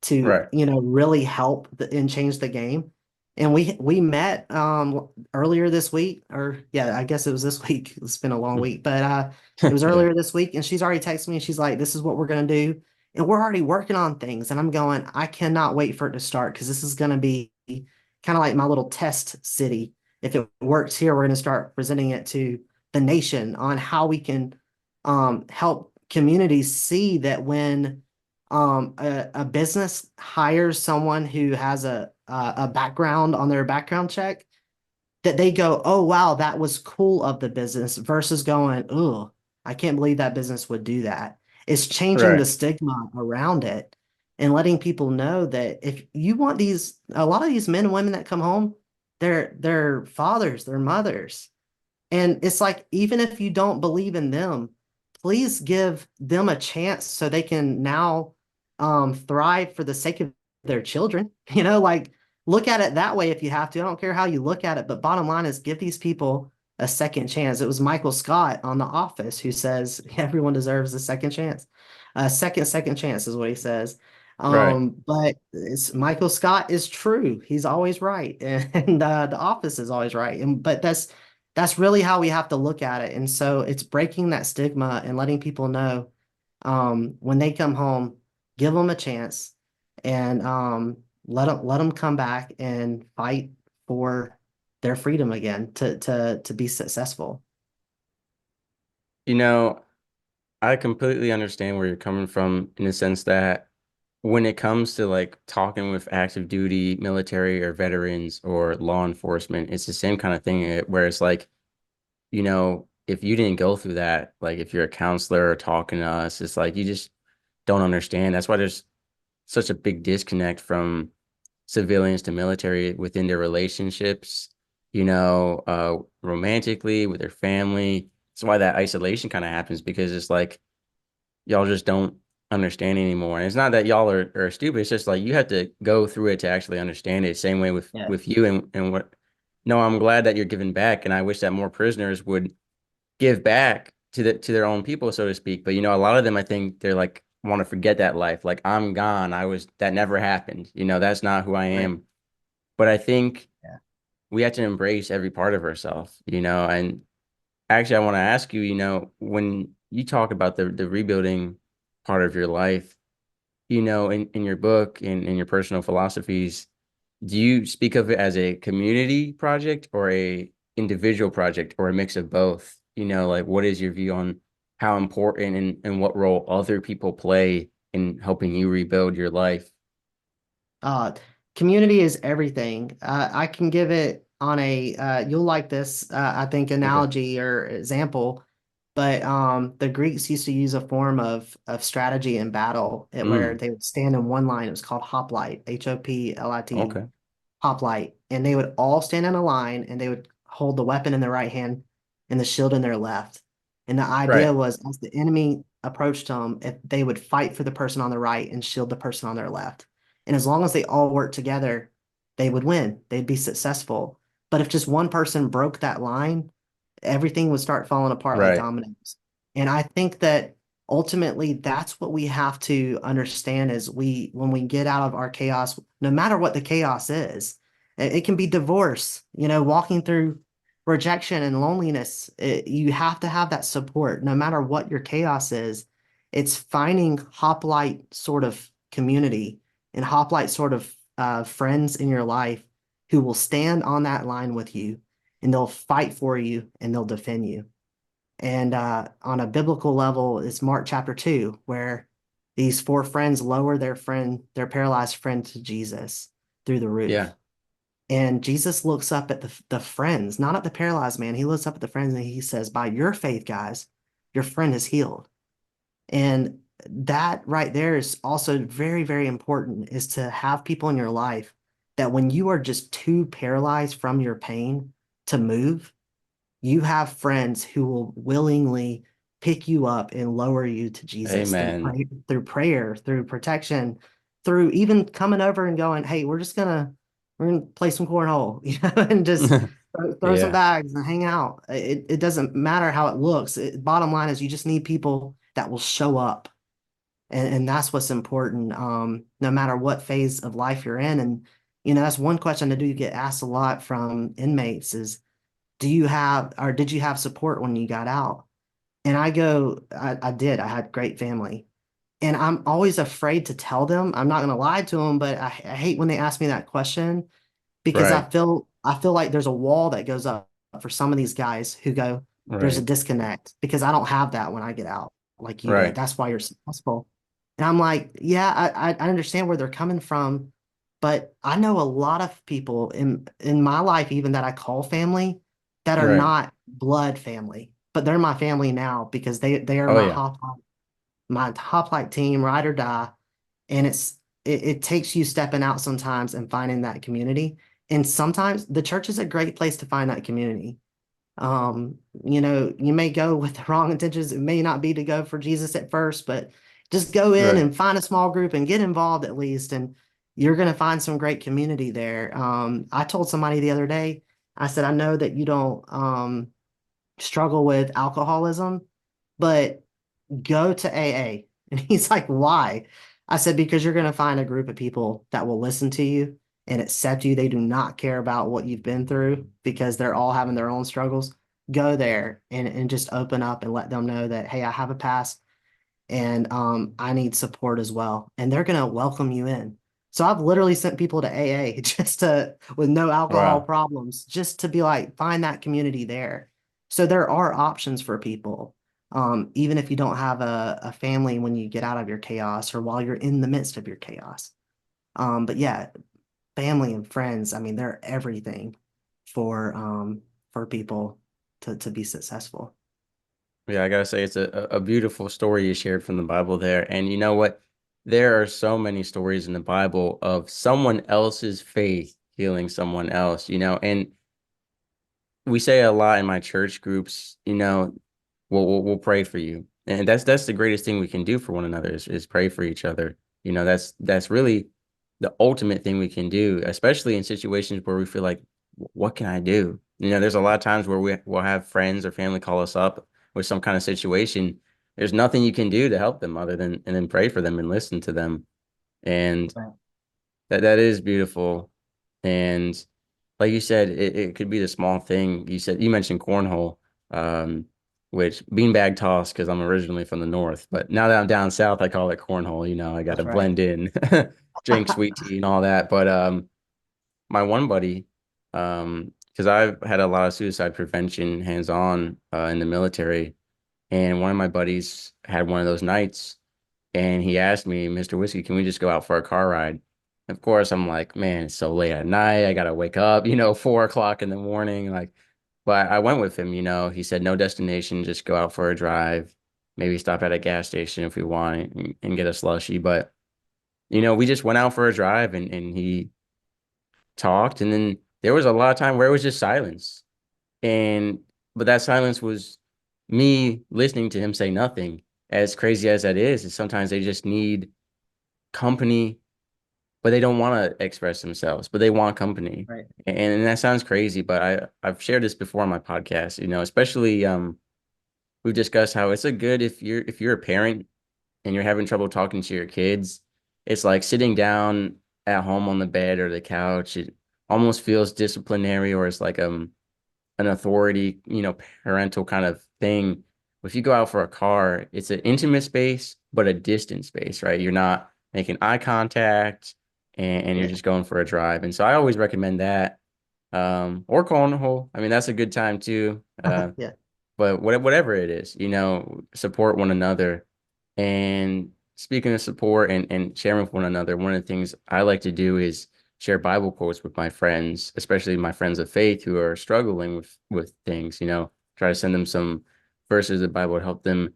to, Right. really help and change the game? And we met earlier this week, or yeah, I guess it was this week. It's been a long week, but it was Yeah. earlier this week, and she's already texted me and she's like, "This is what we're gonna do." And we're already working on things. And I'm going, I cannot wait for it to start because this is gonna be kind of like my little test city. If it works here, we're gonna start presenting it to the nation on how we can help communities see that when a business hires someone who has a background on their background check, that they go, oh wow, that was cool of the business versus going, oh, I can't believe that business would do that. It's changing the Right. stigma around it and letting people know that if you want a lot of these men and women that come home, they're fathers, they're mothers. And it's like, even if you don't believe in them, please give them a chance so they can now thrive for the sake of their children. Like look at it that way if you have to. I don't care how you look at it, but bottom line is give these people a second chance. It was Michael Scott on The Office who says everyone deserves a second chance. A second chance is what he says. Right. But Michael Scott is true. He's always right, and The Office is always right. And but that's really how we have to look at it. And so it's breaking that stigma and letting people know when they come home, give them a chance and let them come back and fight for their freedom again to be successful. You know, I completely understand where you're coming from in the sense that when it comes to like talking with active duty military or veterans or law enforcement, it's the same kind of thing where it's like, if you didn't go through that, like if you're a counselor or talking to us, it's like you just don't understand. That's why there's such a big disconnect from civilians to military within their relationships, romantically with their family. That's why that isolation kind of happens because it's like y'all just don't understand anymore. And it's not that y'all are stupid. It's just like you have to go through it to actually understand it. Same way with Yeah. with you and what. No, I'm glad that you're giving back, and I wish that more prisoners would give back to their own people, so to speak. But a lot of them, I think they're like want to forget that life. Like I'm gone. That never happened. That's not who I Right. am. But I think Yeah. we have to embrace every part of ourselves. And actually, I want to ask you, when you talk about the rebuilding part of your life, in your book and in your personal philosophies, do you speak of it as a community project or a individual project or a mix of both? Like what is your view on how important and what role other people play in helping you rebuild your life? Community is everything. I can give it on a you'll like this, I think, Okay. analogy or example. But the Greeks used to use a form of strategy in battle where Mm, they would stand in one line. It was called hoplite, Hoplit, okay. hoplite, and they would all stand in a line and they would hold the weapon in their right hand and the shield in their left. And the idea Right. was, as the enemy approached them, if they would fight for the person on the right and shield the person on their left. And as long as they all worked together, they would win. They'd be successful. But if just one person broke that line, everything would start falling apart like Right. dominoes. And I think that ultimately that's what we have to understand is when we get out of our chaos, no matter what the chaos is, it can be divorce, walking through rejection and loneliness. You have to have that support no matter what your chaos is. It's finding hoplite sort of community and hoplite sort of friends in your life who will stand on that line with you and they'll fight for you and they'll defend you. And on a biblical level, it's Mark chapter 2, where these four friends lower their paralyzed friend to Jesus through the roof. Yeah. And Jesus looks up at the friends, not at the paralyzed man. He looks up at the friends and he says, by your faith, guys, your friend is healed. And that right there is also very, very important is to have people in your life that when you are just too paralyzed from your pain to move, you have friends who will willingly pick you up and lower you to Jesus Amen. through prayer, through protection, through even coming over and going, "Hey, we're gonna play some cornhole," and just throw some Yeah. bags and hang out. It doesn't matter how it looks. Bottom line is you just need people that will show up, and that's what's important. No matter what phase of life you're in, and that's one question I do get asked a lot from inmates is do you have or did you have support when you got out? And I go, I did. I had great family. And I'm always afraid to tell them. I'm not going to lie to them, but I hate when they ask me that question because Right. I feel like there's a wall that goes up for some of these guys who go, there's a Right. disconnect because I don't have that when I get out like you did. Right. That's why you're successful. And I'm like, yeah, I understand where they're coming from, but I know a lot of people in my life, even that I call family, that are Right. not blood family, but they're my family now because they are Oh yeah. my hoplite team, ride or die. And it takes you stepping out sometimes and finding that community. And sometimes the church is a great place to find that community. You may go with the wrong intentions. It may not be to go for Jesus at first, but just go in Right. and find a small group and get involved at least. And you're going to find some great community there. I told somebody the other day, I said, I know that you don't struggle with alcoholism, but go to AA. And he's like, why? I said, because you're going to find a group of people that will listen to you and accept you. They do not care about what you've been through because they're all having their own struggles. Go there and just open up and let them know that, hey, I have a past and I need support as well. And they're going to welcome you in. So I've literally sent people to AA just to, with no alcohol Wow. problems, just to be like, find that community there. So there are options for people, even if you don't have a family when you get out of your chaos or while you're in the midst of your chaos. But yeah, family and friends, I mean, they're everything for people to be successful. Yeah, I gotta say it's a beautiful story you shared from the Bible there. And you know what? There are so many stories in the Bible of someone else's faith healing someone else, and we say a lot in my church groups, we'll pray for you. And that's the greatest thing we can do for one another is pray for each other. That's really the ultimate thing we can do, especially in situations where we feel like, what can I do? There's a lot of times where we'll have friends or family call us up with some kind of situation. There's nothing you can do to help them other than and then pray for them and listen to them. And Right. that is beautiful. And like you said, it could be the small thing. You mentioned cornhole, um, which beanbag toss because I'm originally from the north, but now that I'm down south, I call it cornhole. I got to That's right. blend in, drink sweet tea and all that. But my one buddy, because I've had a lot of suicide prevention hands-on in the military, and one of my buddies had one of those nights, and he asked me, Mr. Whiskey, can we just go out for a car ride? Of course, I'm like, man, it's so late at night. I gotta wake up, 4 o'clock in the morning. Like, but I went with him, he said no destination, just go out for a drive, maybe stop at a gas station if we want and get a slushie. But, we just went out for a drive and he talked. And then there was a lot of time where it was just silence. And, but that silence was me listening to him say nothing. As crazy as that is sometimes they just need company, but they don't want to express themselves, but they want company. Right. And that sounds crazy, but I've shared this before on my podcast, especially we've discussed how it's a good if you're a parent and you're having trouble talking to your kids, it's like sitting down at home on the bed or the couch. It almost feels disciplinary, or it's like an authority, parental kind of thing. If you go out for a car, it's an intimate space, but a distant space, right? You're not making eye contact and you're Yeah. just going for a drive. And so I always recommend that. Or cornhole. I mean, that's a good time too. Yeah. But whatever it is, support one another. And speaking of support and sharing with one another, one of the things I like to do is share Bible quotes with my friends, especially my friends of faith who are struggling with things, try to send them some verses of the Bible to help them.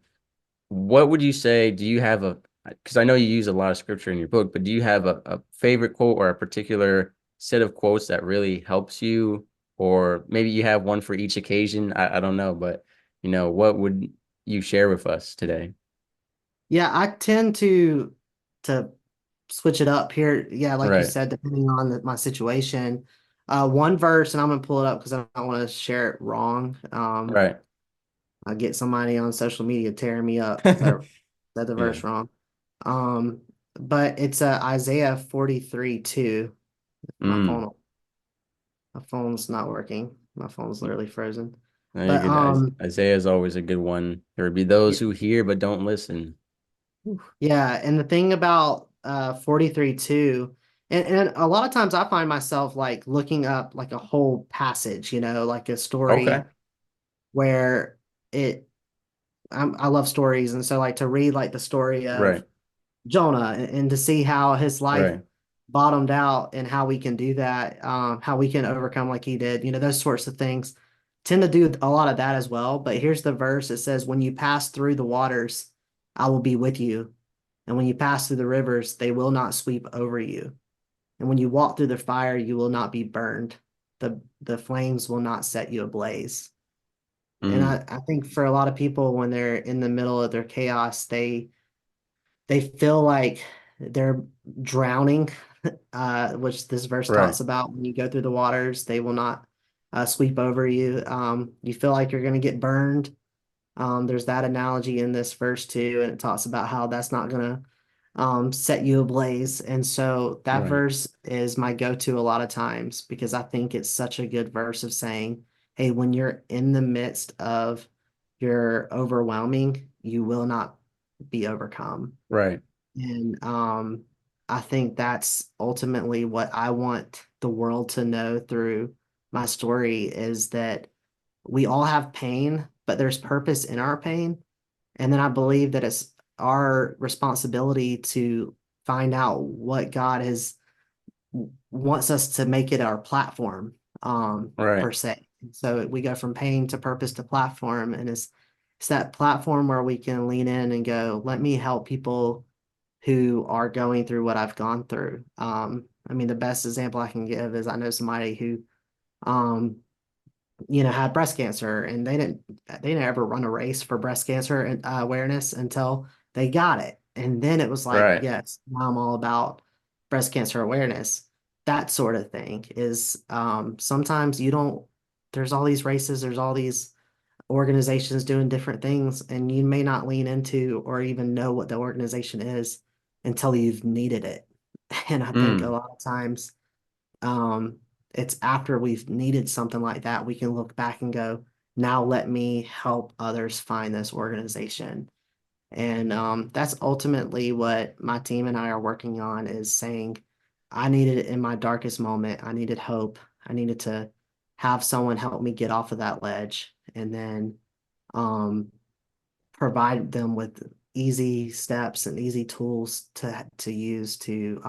What would you say? Do you have because I know you use a lot of scripture in your book, but do you have a favorite quote or a particular set of quotes that really helps you? Or maybe you have one for each occasion. I don't know, but what would you share with us today? Yeah, I tend to switch it up here. Yeah, like you Right, said, depending on my situation. One verse, and I'm gonna pull it up because I don't want to share it wrong. right. I get somebody on social media tearing me up because I said the Yeah. verse wrong. Um, but it's Isaiah 43:2. My Mm. my phone's not working. My phone's literally frozen. No, you're But good. Isaiah is always a good one. There would be those yeah, who hear but don't listen. yeah, and the thing about 43:2, and a lot of times I find myself like looking up like a whole passage, like a Okay. story where it I love stories, and so like to read like the story of Right, Jonah and to see how his life right, bottomed out and how we can do that, how we can overcome like he did, those sorts of things. Tend to do a lot of that as well. But here's the verse. It says, "When you pass through the waters, I will be with you. And when you pass through the rivers, they will not sweep over you. And when you walk through the fire, you will not be burned. The flames will not set you ablaze." And mm, I think for a lot of people, when they're in the middle of their chaos, they feel like they're drowning, which this verse right, talks about. When you go through the waters, they will not sweep over you. You feel like you're going to get burned. There's that analogy in this verse too, and it talks about how that's not going to set you ablaze. And so that right, verse is my go-to a lot of times because I think it's such a good verse of saying, hey, when you're in the midst of your overwhelming, you will not be overcome. right, And I think that's ultimately what I want the world to know through my story is that we all have pain, but there's purpose in our pain. And then I believe that it's our responsibility to find out what God has wants us to make it our platform, right, per se. So we go from pain to purpose to platform, and it's that platform where we can lean in and go, let me help people who are going through what I've gone through. I mean, the best example I can give is I know somebody who um had breast cancer and they didn't ever run a race for breast cancer and awareness until they got it. And then it was like, right, yes, now I'm all about breast cancer awareness. That sort of thing is sometimes you don't, there's all these races, there's all these organizations doing different things, and you may not lean into or even know what the organization is until you've needed it. And I think a mm, lot of times um, it's after we've needed something like that, we can look back and go, now let me help others find this organization. And that's ultimately what my team and I are working on is saying, I needed it in my darkest moment. I needed hope. I needed to have someone help me get off of that ledge and then um, provide them with easy steps and easy tools to use to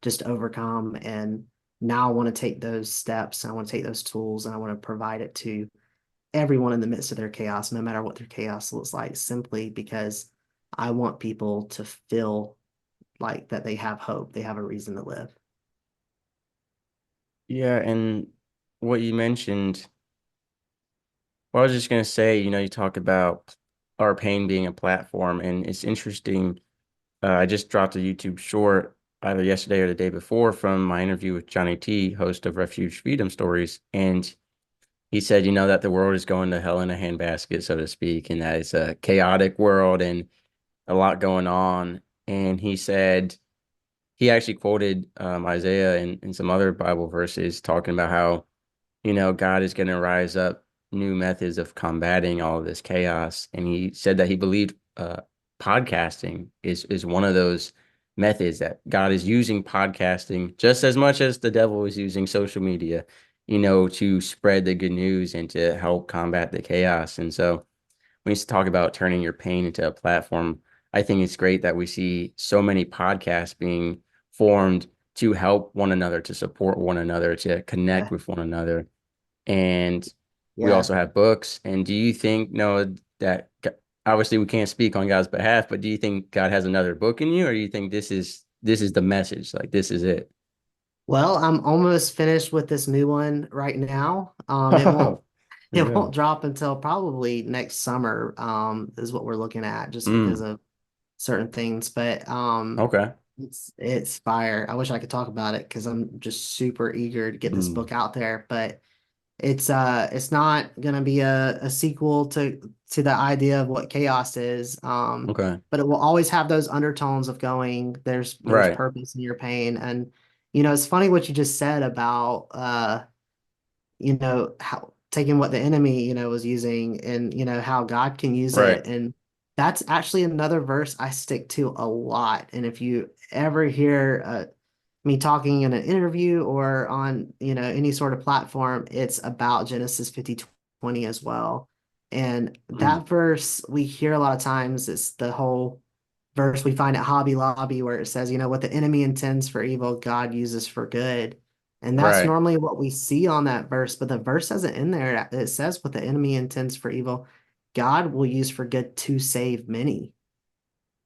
just overcome. And now I want to take those steps. I want to take those tools and I want to provide it to everyone in the midst of their chaos, no matter what their chaos looks like, simply because I want people to feel like that they have hope, they have a reason to live. Yeah, and what you mentioned, well, I was just gonna say, you talk about our pain being a platform, and it's interesting. I just dropped a YouTube short either yesterday or the day before from my interview with Johnny T, host of Refuge Freedom Stories, and he said, that the world is going to hell in a handbasket, so to speak, and that it's a chaotic world and a lot going on. And he said he actually quoted Isaiah and some other Bible verses talking about how God is going to rise up new methods of combating all of this chaos. And he said that he believed podcasting is one of those methods that God is using podcasting just as much as the devil is using social media, to spread the good news and to help combat the chaos. And so when you talk about turning your pain into a platform, I think it's great that we see so many podcasts being formed to help one another, to support one another, to connect Yeah. with one another. And we Yeah. also have books. And do you think, Noah, that obviously we can't speak on God's behalf, but do you think God has another book in you, or do you think this is the message? Like this is it? Well, I'm almost finished with this new one right now. It won't Oh, it yeah. won't drop until probably next summer, is what we're looking at just because Mm, of certain things. But okay. it's fire. I wish I could talk about it because I'm just super eager to get this Mm, book out there. But it's not gonna be a sequel to the idea of what chaos is. okay. But it will always have those undertones of going, there's Right. purpose in your pain. And it's funny what you just said about how taking what the enemy, was using and how God can use Right. it. And that's actually another verse I stick to a lot. And if you ever hear me talking in an interview or on, any sort of platform, it's about Genesis 50:20 as well. And Mm, that verse we hear a lot of times, it's the whole verse we find at Hobby Lobby where it says, what the enemy intends for evil, God uses for good. And that's right. normally what we see on that verse, but the verse isn't in there. It says what the enemy intends for evil, God will use for good to save many.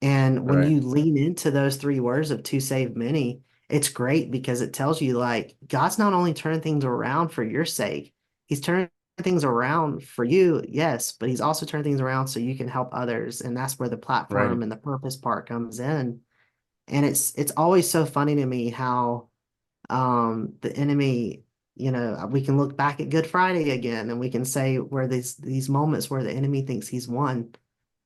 And when Right. you lean into those three words of to save many, it's great because it tells you like God's not only turning things around for your sake, He's turning things around for you, yes, but He's also turning things around so you can help others. And that's where the Right. platform and the purpose part comes in. And it's always so funny to me how the enemy, we can look back at Good Friday again and we can say where these moments where the enemy thinks he's won.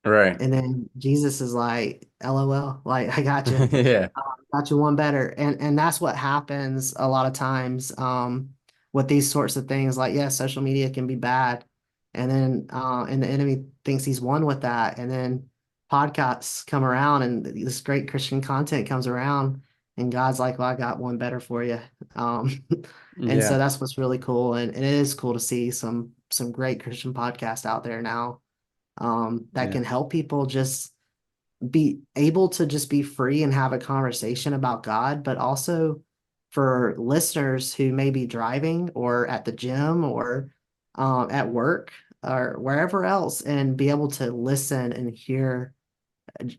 Right. And then Jesus is like, LOL, like I got you. Yeah. Got you one better. And that's what happens a lot of times with these sorts of things. Like, yeah, social media can be bad. And the enemy thinks he's won with that. And then podcasts come around and this great Christian content comes around and God's like, well, I got one better for you. Um, and so Yeah. that's what's really cool. And it is cool to see some great Christian podcasts out there now that Yeah. can help people just be able to just be free and have a conversation about God, but also for listeners who may be driving or at the gym or at work or wherever else and be able to listen and hear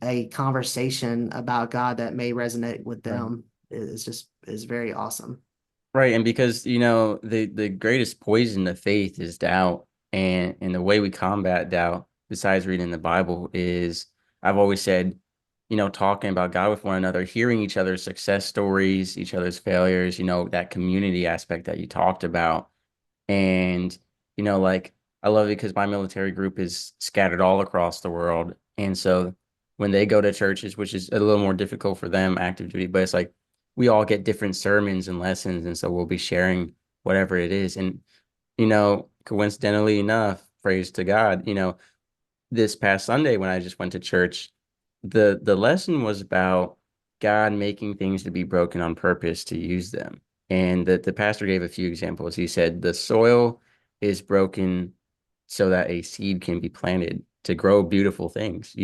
a conversation about God that may resonate with Right. them is very awesome. Right. And because, the greatest poison to faith is doubt. And the way we combat doubt, besides reading the Bible, is I've always said, talking about God with one another, hearing each other's success stories, each other's failures, that community aspect that you talked about. And, like I love it because my military group is scattered all across the world. And so when they go to churches, which is a little more difficult for them, active duty, but it's like we all get different sermons and lessons. And so we'll be sharing whatever it is. And, coincidentally enough, praise to God, this past Sunday when I just went to church, the lesson was about God making things to be broken on purpose to use them. And the pastor gave a few examples. He said the soil is broken so that a seed can be planted to grow beautiful things.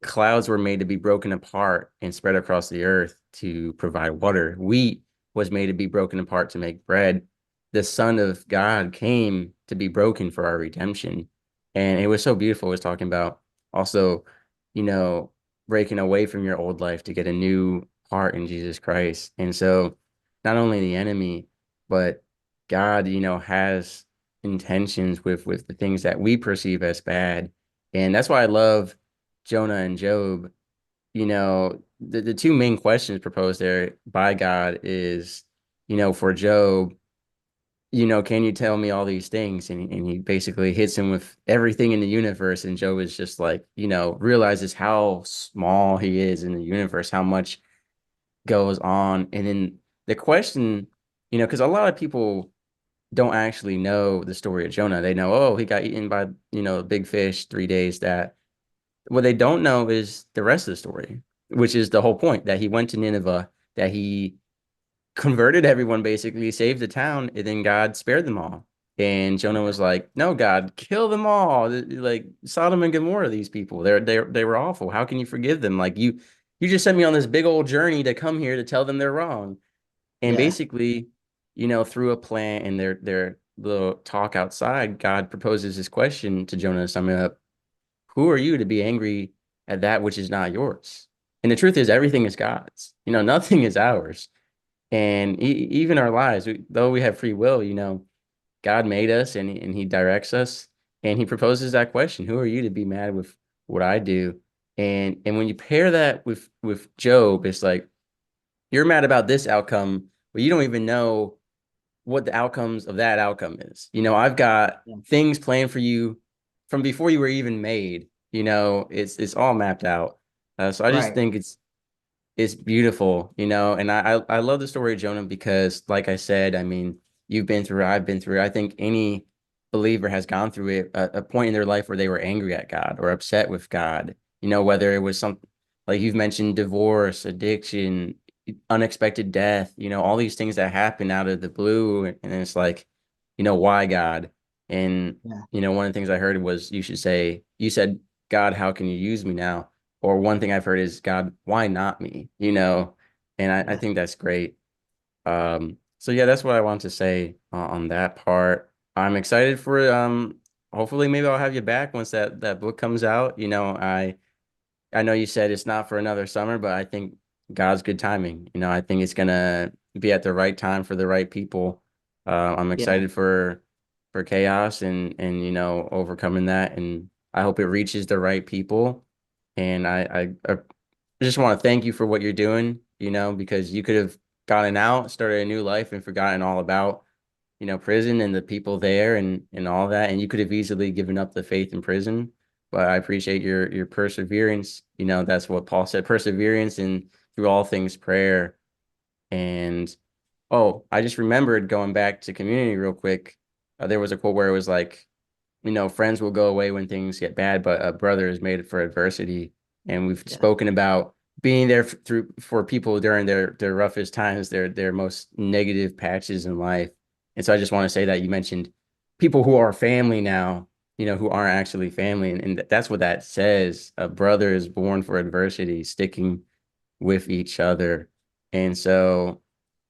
Clouds were made to be broken apart and spread across the earth to provide water. Wheat was made to be broken apart to make bread. The Son of God came to be broken for our redemption. And it was so beautiful. It was talking about also, you know, breaking away from your old life to get a new heart in Jesus Christ. And so not only the enemy, but God, has intentions with the things that we perceive as bad. And that's why I love Jonah and Job. The two main questions proposed there by God is, for Job, can you tell me all these things? And he basically hits him with everything in the universe. And Job is just like, realizes how small he is in the universe, how much goes on. And then the question, because a lot of people don't actually know the story of Jonah. They know, oh, he got eaten by, a big fish 3 days. That what they don't know is the rest of the story, which is the whole point that he went to Nineveh, that he converted everyone, basically saved the town, and then God spared them all. And Jonah was like, no, God, kill them all. Like Sodom and Gomorrah, these people, they were awful. How can you forgive them? Like you just sent me on this big old journey to come here to tell them they're wrong. And Yeah. basically, through a plant and their little talk outside, God proposes this question to Jonah to sum it up. Who are you to be angry at that which is not yours? And the truth is, everything is God's. Nothing is ours. And even our lives, though we have free will, God made us and He directs us. And He proposes that question: who are you to be mad with what I do? And when you pair that with Job, it's like you're mad about this outcome, but you don't even know what the outcomes of that outcome is. I've got Yeah. things planned for you from before you were even made. It's all mapped out. So I just Right. think it's beautiful, and I love the story of Jonah because, like I said, I mean, you've been through, I've been through. I think any believer has gone through it, a point in their life where they were angry at God or upset with God. Whether it was something like you've mentioned, divorce, addiction, unexpected death. All these things that happen out of the blue, and it's like, why God? And Yeah. one of the things I heard was you said, God, how can you use me now? Or one thing I've heard is, God, why not me? And I Yeah. think that's great. So yeah, that's what I want to say on that part. I'm excited for hopefully maybe I'll have you back once that book comes out. I know you said it's not for another summer, but I think God's good timing. I think it's gonna be at the right time for the right people. I'm Yeah. excited for chaos and overcoming that, and I hope it reaches the right people. And I just want to thank you for what you're doing. Because you could have gotten out, started a new life, and forgotten all about prison and the people there and all that. And you could have easily given up the faith in prison. But I appreciate your perseverance. That's what Paul said, perseverance and through all things prayer. And oh, I just remembered going back to community real quick. There was a quote where it was like, friends will go away when things get bad, but a brother is made for adversity. And we've Yeah. spoken about being there for people during their roughest times, their most negative patches in life. And so I just want to say that you mentioned people who are family now, who aren't actually family. And that's what that says. A brother is born for adversity, sticking with each other. And so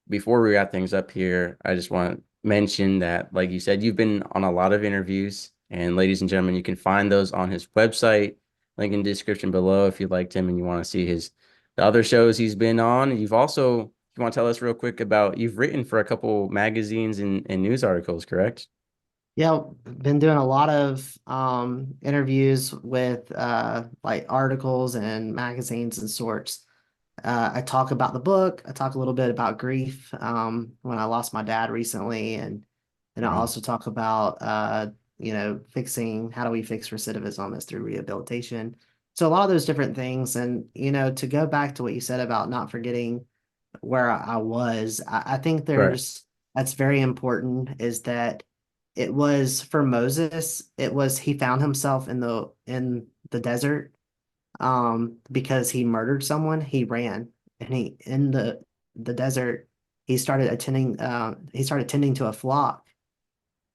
before we wrap things up here, I just want to mention that, like you said, you've been on a lot of interviews. And ladies and gentlemen, you can find those on his website, link in the description below if you liked him and you want to see the other shows he's been on. You've also, if you want to tell us real quick about, you've written for a couple magazines and news articles, correct? Yeah, been doing a lot of interviews with like articles and magazines and sorts. I talk about the book. I talk a little bit about grief when I lost my dad recently, and I Wow. also talk about fixing how do we fix recidivism is through rehabilitation. So a lot of those different things, and to go back to what you said about not forgetting where I was, I think Right. that's very important. Is that it was for Moses? It was he found himself in the desert because he murdered someone. He ran, and he in the desert he started tending to a flock,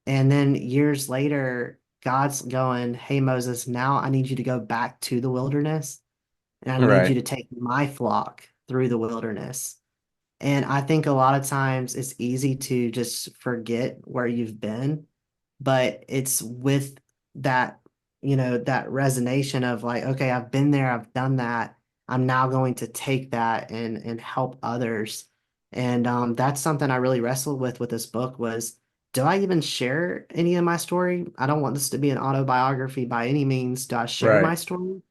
and then years later God's going, hey Moses, now I need you to go back to the wilderness and I need you Right. to take my flock. through the wilderness. And I think a lot of times it's easy to just forget where you've been, but it's with that, that resonation of like, okay, I've been there, I've done that. I'm now going to take that and help others. And that's something I really wrestled with this book was, do I even share any of my story? I don't want this to be an autobiography by any means. Do I share my Right. story?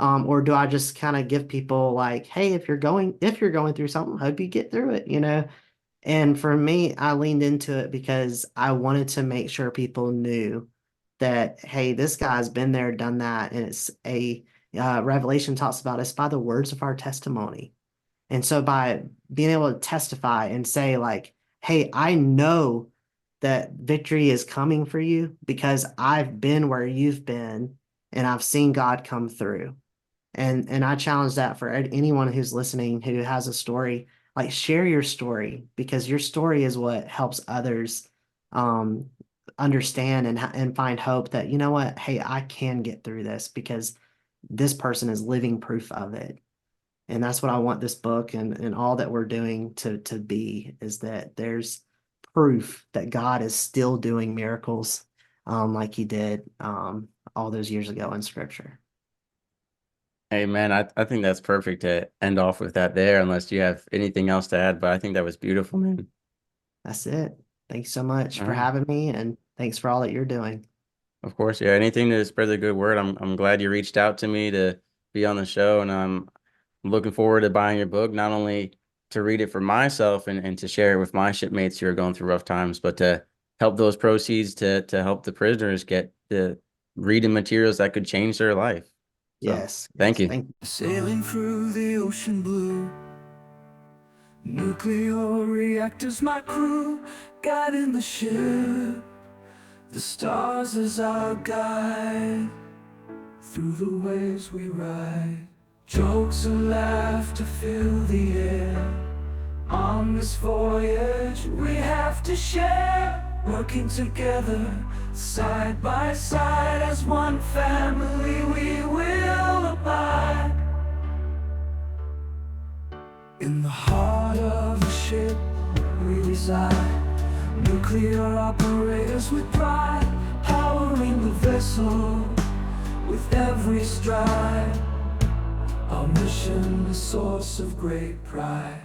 Or do I just kind of give people like, hey, if you're going through something, hope you get through it. And for me, I leaned into it because I wanted to make sure people knew that, hey, this guy's been there, done that. And it's Revelation talks about us by the words of our testimony. And so by being able to testify and say, like, hey, I know that victory is coming for you because I've been where you've been and I've seen God come through. And I challenge that for anyone who's listening who has a story, like share your story because your story is what helps others um, understand and find hope that, you know what, hey, I can get through this because this person is living proof of it. And that's what I want this book and all that we're doing to be is that there's proof that God is still doing miracles like he did all those years ago in scripture. Hey man, I think that's perfect to end off with that there, unless you have anything else to add, but I think that was beautiful, man. That's it. Thanks so much All for right. having me, and thanks for all that you're doing. Of course, yeah. Anything to spread the good word. I'm glad you reached out to me to be on the show, and I'm looking forward to buying your book, not only to read it for myself and to share it with my shipmates who are going through rough times, but to help those proceeds to help the prisoners get the reading materials that could change their life. So Yes, thank yes. you. Thank you. Sailing through the ocean blue, nuclear reactors, my crew, guiding the ship, the stars as our guide, through the waves we ride, jokes and laughter fill the air. On this voyage we have to share, working together, side by side, as one family we will abide. In the heart of the ship we reside, nuclear operators with pride, powering the vessel with every stride. Our mission, a source of great pride.